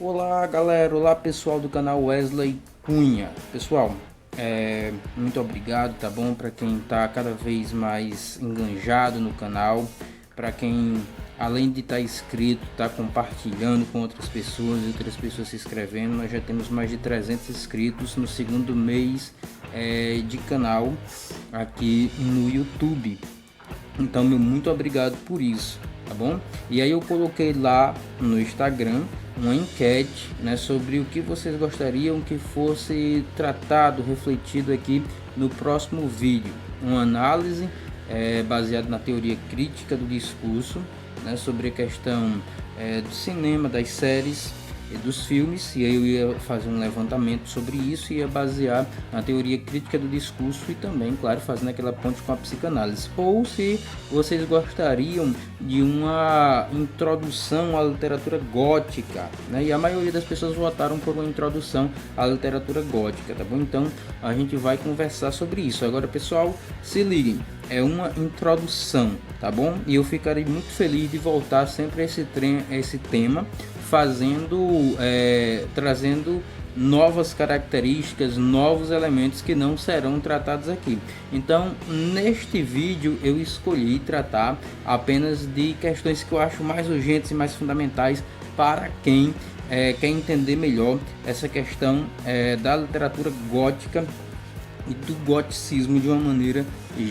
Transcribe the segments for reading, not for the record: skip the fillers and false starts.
Olá galera, olá pessoal do canal Wesley Cunha. Pessoal, muito obrigado, tá bom? Para quem tá cada vez mais enganjado no canal, para quem além de estar inscrito, tá compartilhando com outras pessoas e outras pessoas se inscrevendo. Nós já temos mais de 300 inscritos no segundo mês de canal aqui no YouTube. Então, meu muito obrigado por isso, tá bom? E aí eu coloquei lá no Instagram uma enquete, né, sobre o que vocês gostariam que fosse tratado, refletido aqui no próximo vídeo. Uma análise baseada na teoria crítica do discurso, né, sobre a questão do cinema, das séries e dos filmes, e aí eu ia fazer um levantamento sobre isso e ia basear na teoria crítica do discurso e também, claro, fazendo aquela ponte com a psicanálise. Ou se vocês gostariam de uma introdução à literatura gótica, né? E a maioria das pessoas votaram por uma introdução à literatura gótica, tá bom? Então a gente vai conversar sobre isso. Agora, pessoal, se liguem, é uma introdução, tá bom? E eu ficarei muito feliz de voltar sempre a esse tema, trazendo novas características, novos elementos que não serão tratados aqui. Então, neste vídeo eu escolhi tratar apenas de questões que eu acho mais urgentes e mais fundamentais para quem quer entender melhor essa questão da literatura gótica e do goticismo de uma maneira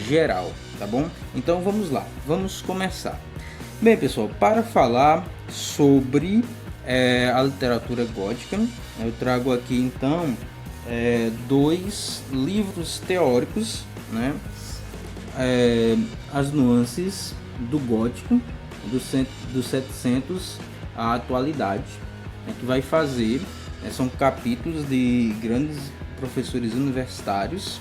geral, tá bom? Então vamos lá, vamos começar. Bem, pessoal, para falar sobre a literatura gótica, eu trago aqui então dois livros teóricos, né? As nuances do gótico, dos 700 à atualidade, né, que vai fazer, são capítulos de grandes professores universitários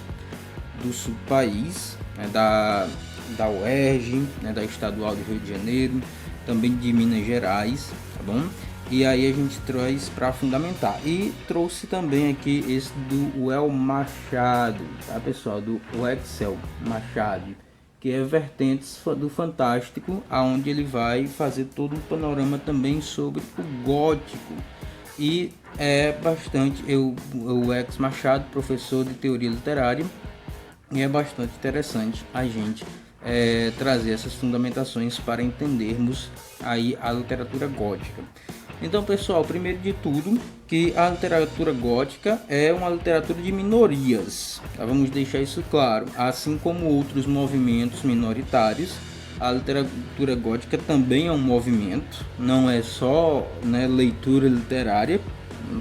do sul do país, né, da UERJ, né, da Estadual do Rio de Janeiro, também de Minas Gerais, tá bom? E aí a gente traz para fundamentar. E trouxe também aqui esse do El Machado, tá, pessoal? Do Wetzel Machado, que é Vertentes do Fantástico, aonde ele vai fazer todo um panorama também sobre o gótico. E é bastante, o Ex Machado, professor de teoria literária, e é bastante interessante a gente trazer essas fundamentações para entendermos aí a literatura gótica. Então, pessoal, primeiro de tudo, que a literatura gótica é uma literatura de minorias, tá? Vamos deixar isso claro. Assim como outros movimentos minoritários, a literatura gótica também é um movimento, não é só, né, leitura literária,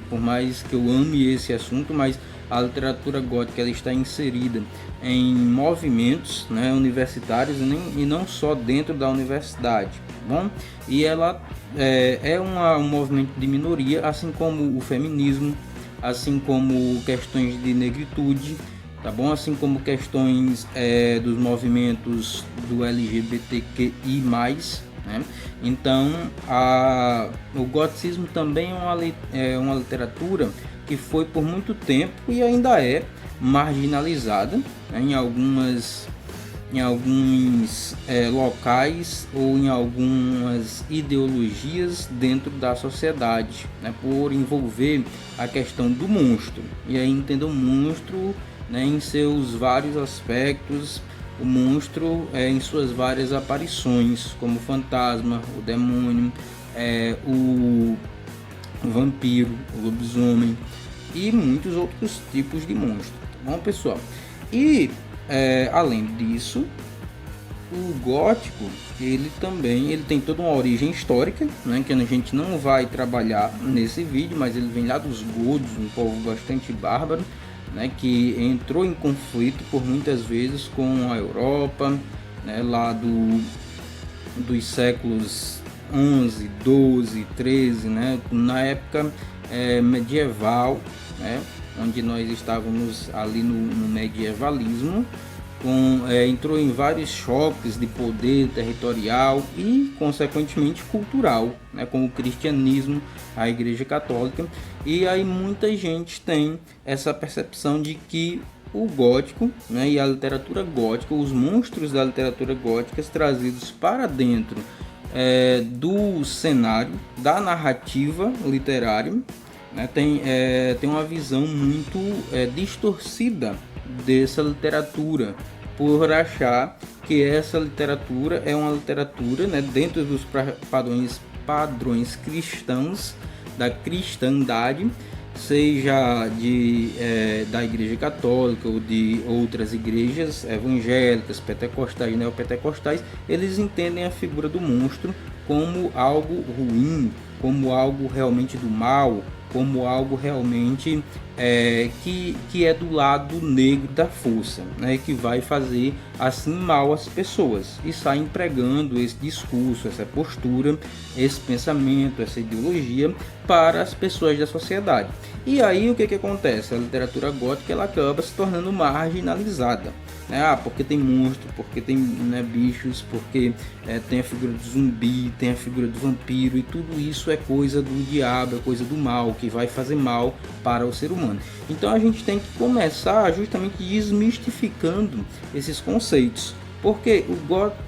por mais que eu ame esse assunto, mas a literatura gótica ela está inserida em movimentos, né, universitários e não só dentro da universidade, tá bom? E ela um movimento de minoria, assim como o feminismo, assim como questões de negritude, tá bom? Assim como questões dos movimentos do LGBTQI+, né? Então, o goticismo também é uma literatura que foi por muito tempo e ainda é marginalizada, né, em alguns locais ou em algumas ideologias dentro da sociedade, né, por envolver a questão do monstro. E aí entenda o monstro, né, em seus vários aspectos, o monstro em suas várias aparições, como o fantasma, o demônio, o vampiro, o lobisomem e muitos outros tipos de monstros, tá bom, pessoal? E além disso, o gótico ele tem toda uma origem histórica, né, que a gente não vai trabalhar nesse vídeo, mas ele vem lá dos godos, um povo bastante bárbaro, né, que entrou em conflito por muitas vezes com a Europa, né, lá dos séculos 11, 12, 13, né, na época medieval, né, onde nós estávamos ali no medievalismo, entrou em vários choques de poder territorial e consequentemente cultural, né, com o cristianismo, a Igreja Católica. E aí muita gente tem essa percepção de que o gótico, né, e a literatura gótica, os monstros da literatura gótica trazidos para dentro do cenário, da narrativa literária, né? Tem uma visão muito distorcida dessa literatura, por achar que essa literatura é uma literatura, né, dentro dos padrões cristãos, da cristandade, seja da Igreja Católica ou de outras igrejas evangélicas, pentecostais, neopentecostais. Eles entendem a figura do monstro como algo ruim, como algo realmente do mal, como algo realmente que é do lado negro da força, né, que vai fazer assim mal às pessoas, e sai empregando esse discurso, essa postura, esse pensamento, essa ideologia para as pessoas da sociedade. E aí o que acontece? A literatura gótica ela acaba se tornando marginalizada, né? Porque tem monstro, porque tem, né, bichos, porque tem a figura do zumbi, tem a figura do vampiro, e tudo isso é coisa do diabo, é coisa do mal, que vai fazer mal para o ser humano. Então a gente tem que começar justamente desmistificando esses conceitos, porque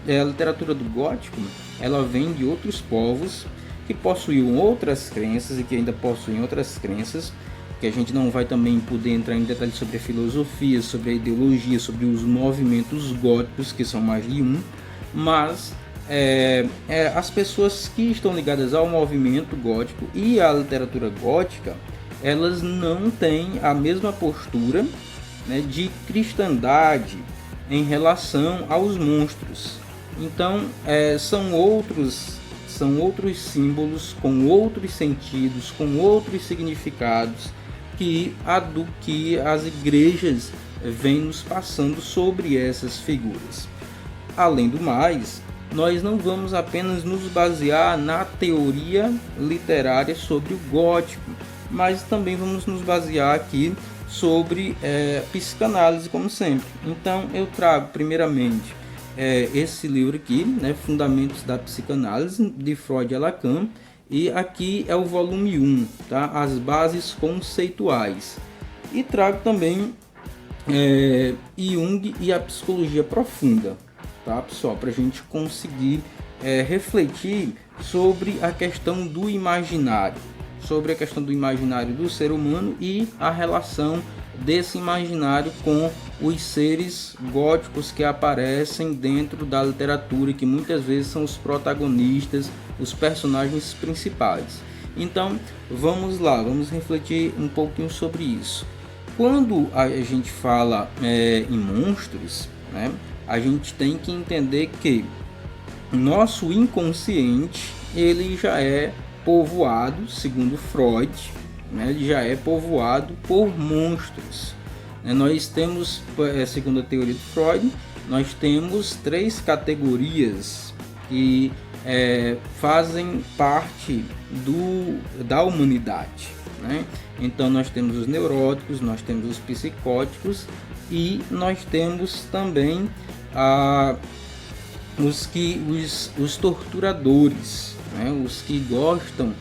a literatura do gótico ela vem de outros povos que possuíam outras crenças e que ainda possuem outras crenças, que a gente não vai também poder entrar em detalhes sobre a filosofia, sobre a ideologia, sobre os movimentos góticos, que são mais de um, mas as pessoas que estão ligadas ao movimento gótico e à literatura gótica, elas não têm a mesma postura, né, de cristandade em relação aos monstros. Então são outros símbolos, com outros sentidos, com outros significados que as igrejas vêm nos passando sobre essas figuras. Além do mais, nós não vamos apenas nos basear na teoria literária sobre o gótico, mas também vamos nos basear aqui sobre psicanálise, como sempre. Então eu trago primeiramente esse livro aqui, né, Fundamentos da Psicanálise, de Freud e Lacan, e aqui é o volume 1, tá? As bases conceituais. E trago também Jung e a psicologia profunda, tá, pessoal? Para a gente conseguir refletir sobre a questão do imaginário, do ser humano e a relação desse imaginário com os seres góticos que aparecem dentro da literatura, que muitas vezes são os protagonistas, os personagens principais. Então vamos lá, vamos refletir um pouquinho sobre isso. Quando a gente fala em monstros, né, a gente tem que entender que nosso inconsciente ele já é povoado, segundo Freud, né, ele já é povoado por monstros. Nós temos, segundo a teoria de Freud, nós temos 3 categorias que fazem parte da humanidade, né? Então nós temos os neuróticos, nós temos os psicóticos e nós temos também os torturadores, né? Os que gostam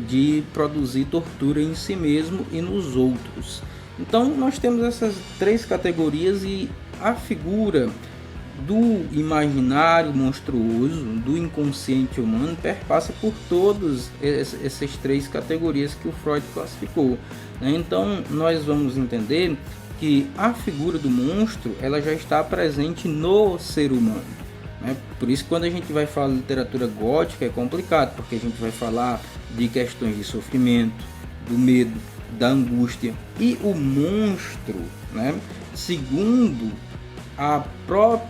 de produzir tortura em si mesmo e nos outros. Então nós temos essas 3 categorias, e a figura do imaginário monstruoso, do inconsciente humano, perpassa por todas essas 3 categorias que o Freud classificou, né? Então nós vamos entender que a figura do monstro ela já está presente no ser humano, né? Por isso, quando a gente vai falar de literatura gótica é complicado, porque a gente vai falar de questões de sofrimento, do medo, da angústia, e o monstro, né, segundo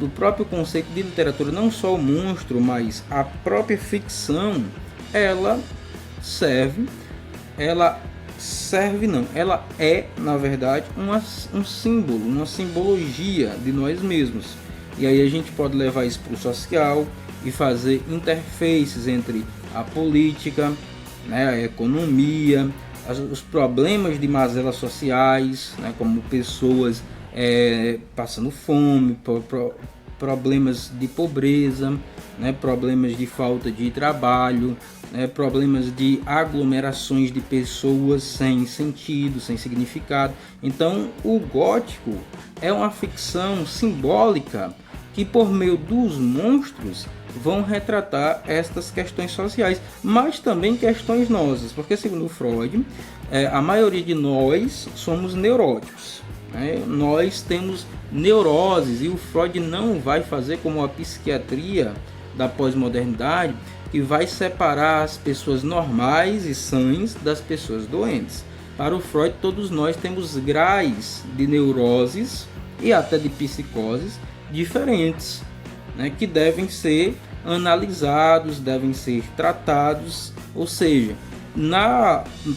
o próprio conceito de literatura, não só o monstro, mas a própria ficção, ela é, na verdade, um símbolo, uma simbologia de nós mesmos. E aí a gente pode levar isso para o social e fazer interfaces entre a política, né, a economia, os problemas de mazelas sociais, né, como pessoas passando fome, problemas de pobreza, né, problemas de falta de trabalho, né, problemas de aglomerações de pessoas sem sentido, sem significado. Então o gótico é uma ficção simbólica que por meio dos monstros vão retratar estas questões sociais, mas também questões nossas, porque segundo Freud, a maioria de nós somos neuróticos, né? Nós temos neuroses, e o Freud não vai fazer como a psiquiatria da pós-modernidade, que vai separar as pessoas normais e sãs das pessoas doentes. Para o Freud, todos nós temos graus de neuroses e até de psicoses diferentes, né, que devem ser analisados, devem ser tratados. Ou seja,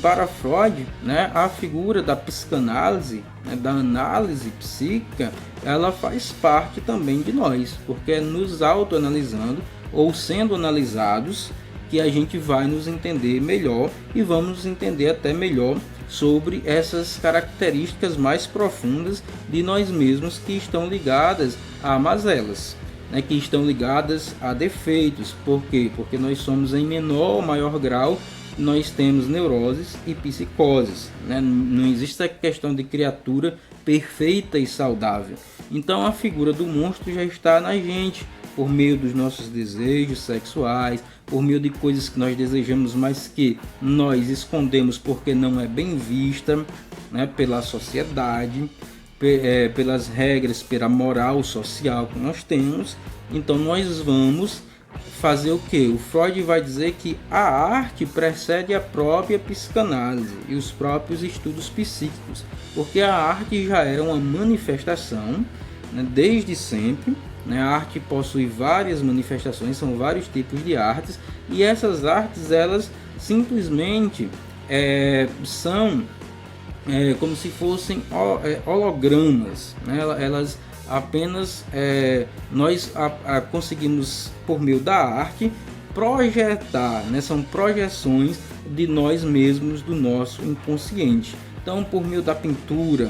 para Freud, né, a figura da psicanálise, né, da análise psíquica, ela faz parte também de nós, porque é nos autoanalisando ou sendo analisados que a gente vai nos entender melhor e vamos nos entender até melhor sobre essas características mais profundas de nós mesmos, que estão ligadas a mazelas, né, que estão ligadas a defeitos. Por quê? Porque nós somos em menor ou maior grau, nós temos neuroses e psicoses, né? Não existe a questão de criatura perfeita e saudável. Então a figura do monstro já está na gente, por meio dos nossos desejos sexuais, por meio de coisas que nós desejamos, mas que nós escondemos porque não é bem vista, né, pela sociedade, pelas regras, pela moral social que nós temos. Então nós vamos fazer o que? O Freud vai dizer que a arte precede a própria psicanálise e os próprios estudos psíquicos, porque a arte já era uma manifestação, né, desde sempre. A arte possui várias manifestações, são vários tipos de artes, e essas artes, elas simplesmente são como se fossem hologramas, né? Elas apenas nós conseguimos, por meio da arte, projetar, né? São projeções de nós mesmos, do nosso inconsciente. Então, por meio da pintura,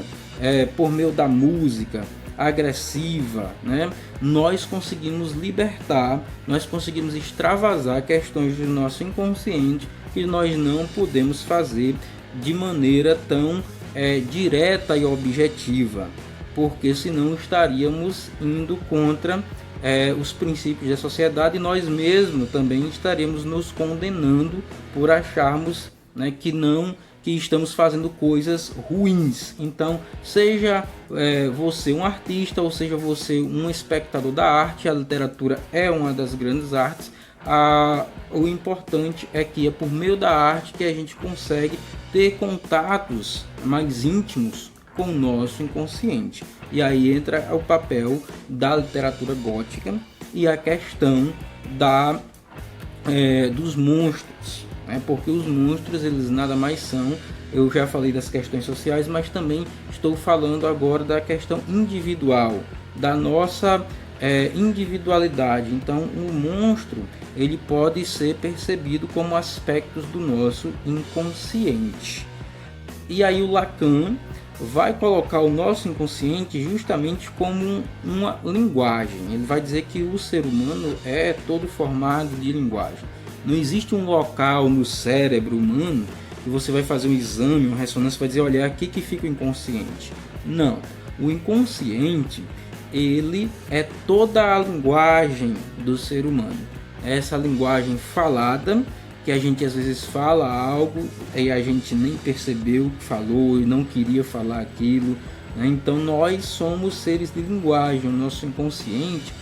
por meio da música agressiva, né, nós conseguimos libertar, nós conseguimos extravasar questões do nosso inconsciente que nós não podemos fazer de maneira tão direta e objetiva, porque senão estaríamos indo contra os princípios da sociedade, e nós mesmos também estaríamos nos condenando por acharmos, né, que estamos fazendo coisas ruins. Então, seja você um artista, ou seja você um espectador da arte, a literatura é uma das grandes artes. O importante é que é por meio da arte que a gente consegue ter contatos mais íntimos com o nosso inconsciente. E aí entra o papel da literatura gótica e a questão dos monstros, né? Porque os monstros, eles nada mais são, eu já falei das questões sociais, mas também estou falando agora da questão individual, da nossa individualidade. Então o monstro, ele pode ser percebido como aspectos do nosso inconsciente. E aí o Lacan vai colocar o nosso inconsciente justamente como uma linguagem. Ele vai dizer que o ser humano é todo formado de linguagem. Não existe um local no cérebro humano que você vai fazer um exame, uma ressonância, vai dizer, olha, é aqui que fica o inconsciente. Não, o inconsciente, ele é toda a linguagem do ser humano. Essa linguagem falada, que a gente às vezes fala algo e a gente nem percebeu que falou e não queria falar aquilo, né? Então nós somos seres de linguagem. O nosso inconsciente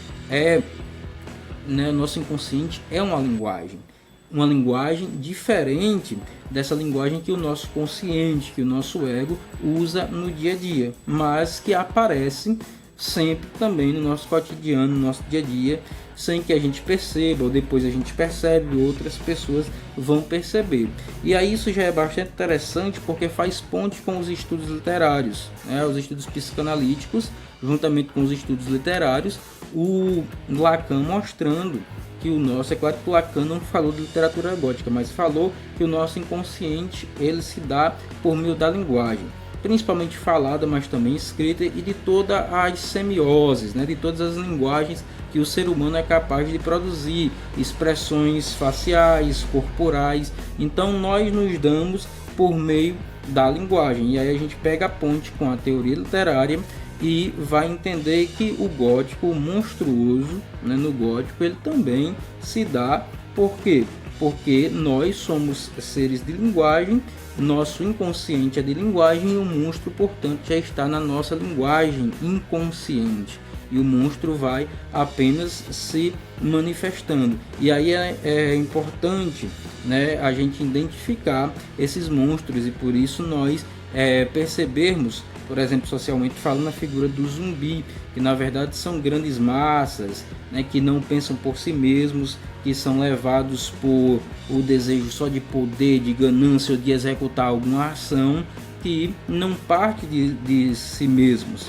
é uma linguagem diferente dessa linguagem que o nosso consciente, que o nosso ego usa no dia a dia, mas que aparece sempre também no nosso cotidiano, no nosso dia a dia, sem que a gente perceba, ou depois a gente percebe, outras pessoas vão perceber. E aí isso já é bastante interessante, porque faz ponte com os estudos literários, né? Os estudos psicanalíticos, juntamente com os estudos literários, o Lacan mostrando que o nosso, é claro que o Lacan não falou de literatura gótica, mas falou que o nosso inconsciente, ele se dá por meio da linguagem, principalmente falada, mas também escrita, e de todas as semioses, né? De todas as linguagens que o ser humano é capaz de produzir, expressões faciais, corporais. Então nós nos damos por meio da linguagem. E aí a gente pega a ponte com a teoria literária e vai entender que o gótico, o monstruoso, né, no gótico, ele também se dá. Por quê? Porque nós somos seres de linguagem, nosso inconsciente é de linguagem e o monstro, portanto, já está na nossa linguagem inconsciente. E o monstro vai apenas se manifestando. E aí é importante, né, a gente identificar esses monstros, e por isso nós percebermos, por exemplo, socialmente falando, a figura do zumbi, que na verdade são grandes massas, né, que não pensam por si mesmos, que são levados por o desejo só de poder, de ganância ou de executar alguma ação, que não parte de si mesmos.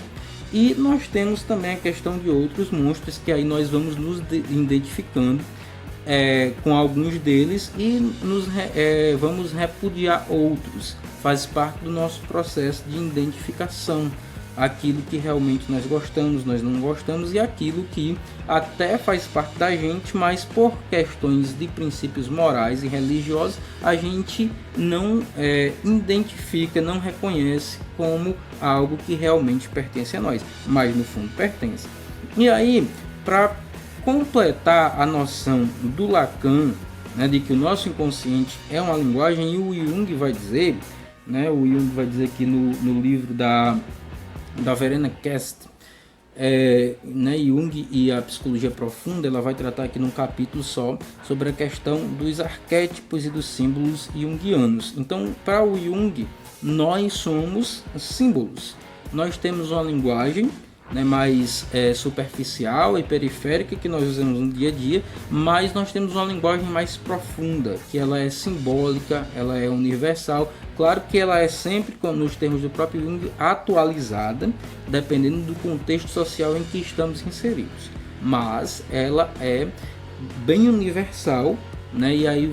E nós temos também a questão de outros monstros, que aí nós vamos nos identificando com alguns deles e vamos repudiar outros. Faz parte do nosso processo de identificação. Aquilo que realmente nós gostamos, nós não gostamos, e aquilo que até faz parte da gente, mas por questões de princípios morais e religiosos, a gente não identifica, não reconhece como algo que realmente pertence a nós, mas no fundo pertence. E aí, para completar a noção do Lacan, né, de que o nosso inconsciente é uma linguagem, e o Jung vai dizer, né, o Jung vai dizer aqui no livro da Verena Kest, né, Jung e a psicologia profunda, ela vai tratar aqui num capítulo só sobre a questão dos arquétipos e dos símbolos junguianos. Então, para o Jung, nós somos símbolos. Nós temos uma linguagem, né, mais superficial e periférica que nós usamos no dia a dia, mas nós temos uma linguagem mais profunda, que ela é simbólica, ela é universal. Claro que ela é sempre, nos termos do próprio Jung, atualizada, dependendo do contexto social em que estamos inseridos, mas ela é bem universal, né? E aí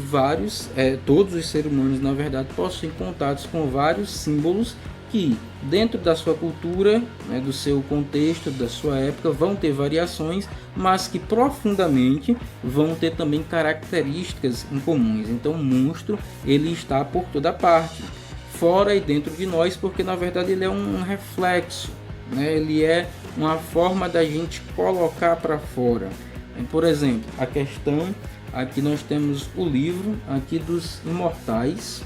todos os seres humanos, na verdade, possuem contatos com vários símbolos que, dentro da sua cultura, né, do seu contexto, da sua época, vão ter variações, mas que profundamente vão ter também características em comuns. Então o monstro, ele está por toda parte, fora e dentro de nós, porque na verdade ele é um reflexo, né? Ele é uma forma da gente colocar para fora. Por exemplo, a questão, aqui nós temos o livro aqui dos Imortais,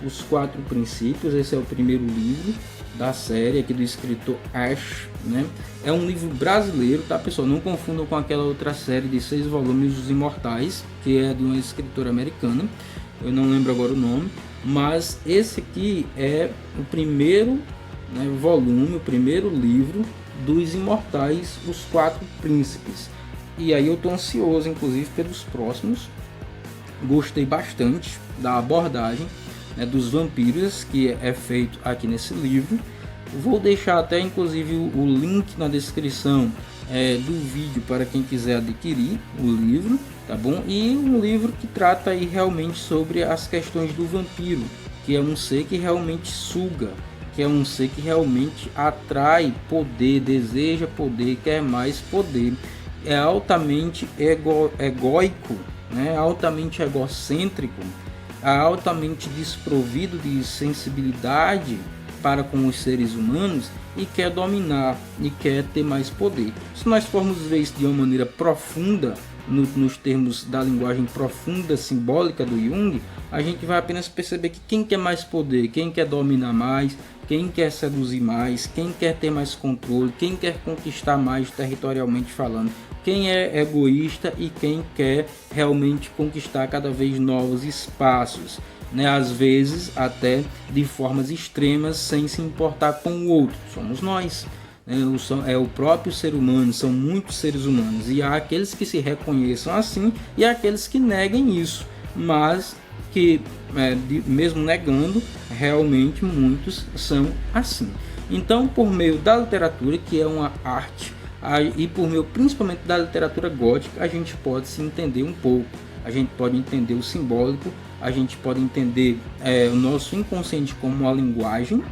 Os Quatro Princípios. Esse é o primeiro livro da série aqui do escritor Ash, né? É um livro brasileiro, tá, pessoal? Não confundam com aquela outra série de 6 volumes, Os Imortais, que é de uma escritora americana, eu não lembro agora o nome, mas esse aqui é o primeiro, né, volume, o primeiro livro dos Imortais, Os Quatro Príncipes. E aí eu tô ansioso, inclusive, pelos próximos. Gostei bastante da abordagem, né, dos vampiros que é feito aqui nesse livro. Vou deixar até inclusive o link na descrição do vídeo para quem quiser adquirir o livro, tá bom? E um livro que trata aí realmente sobre as questões do vampiro, que é um ser que realmente suga, que é um ser que realmente atrai poder, deseja poder, quer mais poder, é altamente egóico, né? Altamente egocêntrico, altamente desprovido de sensibilidade para com os seres humanos e quer dominar e quer ter mais poder. Se nós formos ver isso de uma maneira profunda, nos termos da linguagem profunda simbólica do Jung, a gente vai apenas perceber que quem quer mais poder, quem quer dominar mais, quem quer seduzir mais, quem quer ter mais controle, quem quer conquistar mais territorialmente falando, quem é egoísta e quem quer realmente conquistar cada vez novos espaços, né? Às vezes até de formas extremas, sem se importar com o outro. Somos nós, né? É o próprio ser humano, são muitos seres humanos, e há aqueles que se reconheçam assim e há aqueles que neguem isso, mas que mesmo negando, realmente muitos são assim. Então, por meio da literatura, que é uma arte, e por meio principalmente da literatura gótica, a gente pode se entender um pouco, a gente pode entender o simbólico, a gente pode entender o nosso inconsciente como uma linguagem,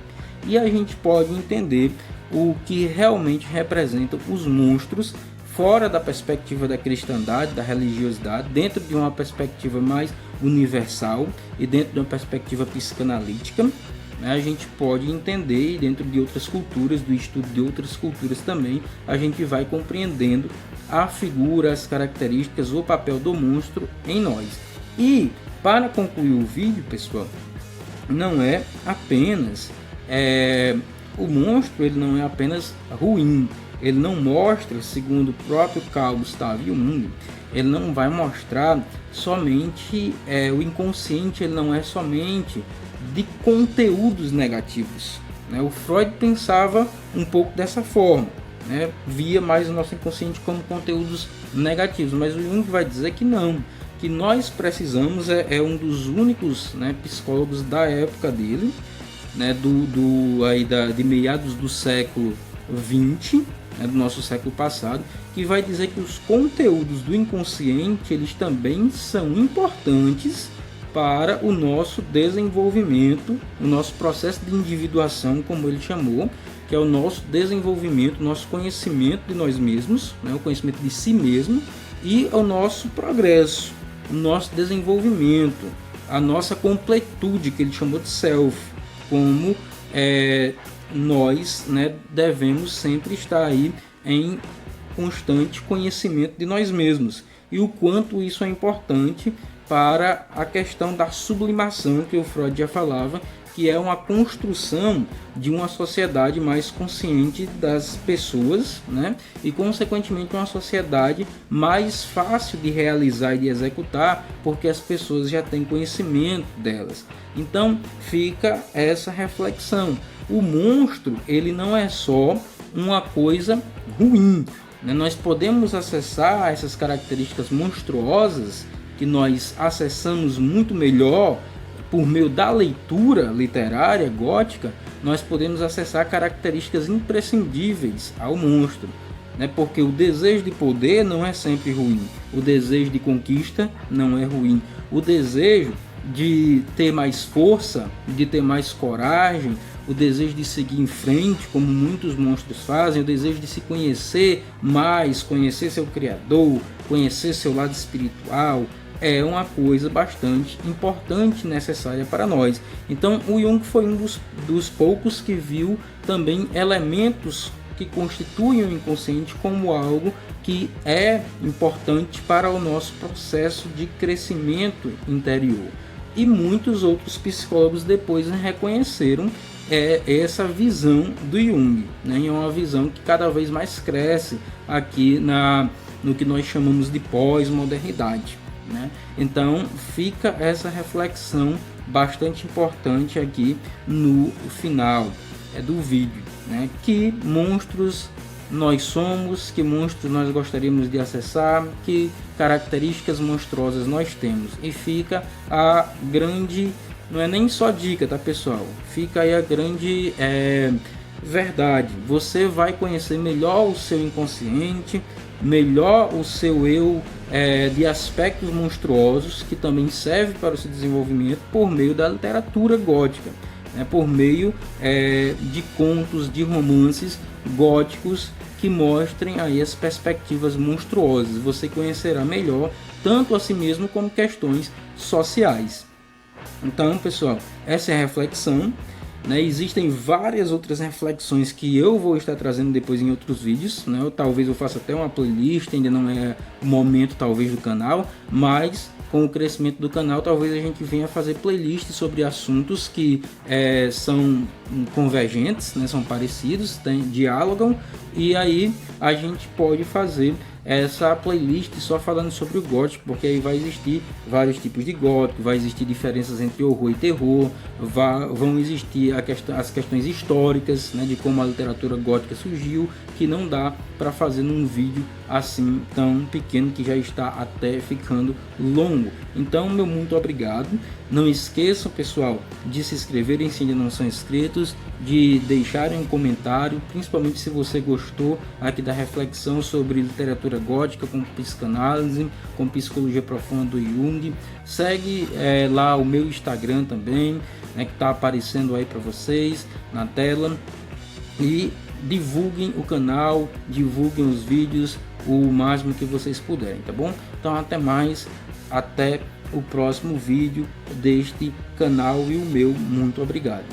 e a gente pode entender o que realmente representa os monstros fora da perspectiva da cristandade, da religiosidade, dentro de uma perspectiva mais universal e dentro de uma perspectiva psicanalítica, né, a gente pode entender, e dentro de outras culturas, do estudo de outras culturas também, a gente vai compreendendo a figura, as características, o papel do monstro em nós. E para concluir o vídeo, pessoal, não é apenas o monstro, ele não é apenas ruim, ele não mostra, segundo o próprio Carl Gustav Jung, ele não vai mostrar somente o inconsciente, ele não é somente de conteúdos negativos, né? O Freud pensava um pouco dessa forma, né? Via mais o nosso inconsciente como conteúdos negativos, mas o Jung vai dizer que não, que nós precisamos, é um dos únicos, né, psicólogos da época dele, né, de meados do século XX, né, do nosso século passado, que vai dizer que os conteúdos do inconsciente, eles também são importantes para o nosso desenvolvimento, o nosso processo de individuação, como ele chamou, que é o nosso desenvolvimento, nosso conhecimento de nós mesmos, né, o conhecimento de si mesmo, e o nosso progresso, o nosso desenvolvimento, a nossa completude, que ele chamou de self, como nós, né, devemos sempre estar aí em constante conhecimento de nós mesmos, e o quanto isso é importante para a questão da sublimação, que o Freud já falava, que é uma construção de uma sociedade mais consciente das pessoas, né? E consequentemente uma sociedade mais fácil de realizar e de executar, porque as pessoas já têm conhecimento delas. Então fica essa reflexão. O monstro, ele não é só uma coisa ruim, né? Nós podemos acessar essas características monstruosas que nós acessamos muito melhor por meio da leitura literária gótica. Nós podemos acessar características imprescindíveis ao monstro, né? Porque o desejo de poder não é sempre ruim, o desejo de conquista não é ruim, o desejo de ter mais força, de ter mais coragem, o desejo de seguir em frente, como muitos monstros fazem, o desejo de se conhecer mais, conhecer seu criador, conhecer seu lado espiritual, é uma coisa bastante importante e necessária para nós. Então o Jung foi um dos poucos que viu também elementos que constituem o inconsciente como algo que é importante para o nosso processo de crescimento interior. E muitos outros psicólogos depois reconheceram essa visão do Jung, né? É uma visão que cada vez mais cresce aqui no que nós chamamos de pós-modernidade, né? Então fica essa reflexão bastante importante aqui no final do vídeo, né? Que monstros nós somos, que monstros nós gostaríamos de acessar, que características monstruosas nós temos. E fica a grande, não é nem só dica, tá, pessoal? Fica aí a grande verdade. Você vai conhecer melhor o seu inconsciente, melhor o seu eu de aspectos monstruosos, que também serve para o seu desenvolvimento por meio da literatura gótica, né? Por meio de contos, de romances góticos que mostrem aí as perspectivas monstruosas. Você conhecerá melhor tanto a si mesmo como questões sociais. Então, pessoal, essa é a reflexão, né? Existem várias outras reflexões que eu vou estar trazendo depois em outros vídeos, né? Talvez eu faça até uma playlist, ainda não é o momento talvez do canal, mas com o crescimento do canal talvez a gente venha fazer playlists sobre assuntos que são convergentes, né? São parecidos, dialogam, e aí a gente pode fazer essa playlist só falando sobre o gótico, porque aí vai existir vários tipos de gótico, vai existir diferenças entre horror e terror, vão existir as questões históricas, né, de como a literatura gótica surgiu, que não dá para fazer num vídeo assim tão pequeno, que já está até ficando longo. Então, meu muito obrigado. Não esqueçam, pessoal, de se inscreverem se ainda não são inscritos, de deixarem um comentário, principalmente se você gostou aqui da reflexão sobre literatura gótica, com psicanálise, com psicologia profunda do Jung. Segue lá o meu Instagram também, né, que está aparecendo aí para vocês na tela, e divulguem o canal, divulguem os vídeos o máximo que vocês puderem, tá bom? Então até mais, até o próximo vídeo deste canal e o meu muito obrigado.